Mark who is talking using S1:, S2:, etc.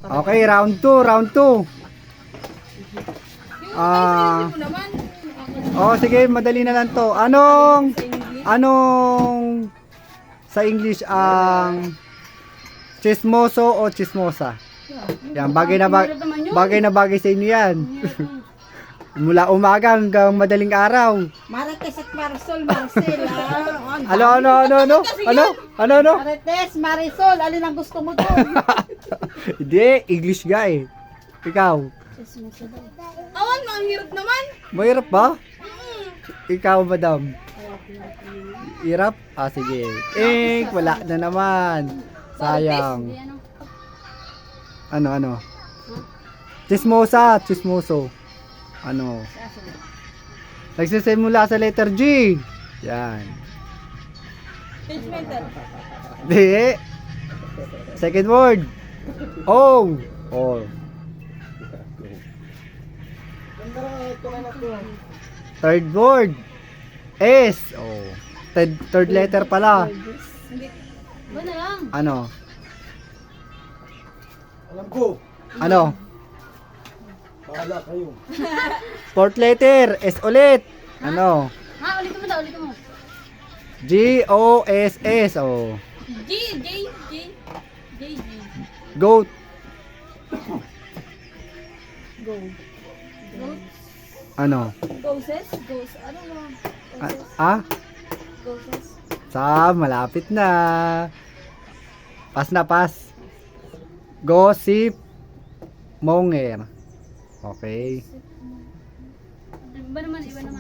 S1: Okay, round 2, round 2. Sige, madali na lang to. Anong sa English ang chismoso o chismosa? Yan, bagay na bagay sa inyo yan. Mula umaga hanggang madaling araw.
S2: Marites at Marisol, Marcel.
S1: Ano?
S2: Marites, Marisol, alin ang gusto mo doon?
S1: Hindi, English guy. Ikaw.
S3: Awan mo, ang hirap naman.
S1: Mahirap ba? Ikaw, madam. Hirap? Sige. Wala na naman. Sayang. Ano? Chismosa, chismoso. Nagsisimula sa letter G. Yan.
S3: Judgmental.
S1: Di. Second word. O. Third word. S. Third letter pala.
S3: Ba na lang?
S1: Ano?
S4: Alam ko.
S1: Ano?
S4: Bahala kayo.
S1: Fourth letter. S ulit. Ano?
S3: Ulitin mo daw, ulitin mo.
S1: G-O-S-S.
S3: G.
S1: Goat. Ano?
S3: Goses? Ano mo? Goses?
S1: Malapit na. Pas. Gossip monger. Okay.
S3: Iba naman.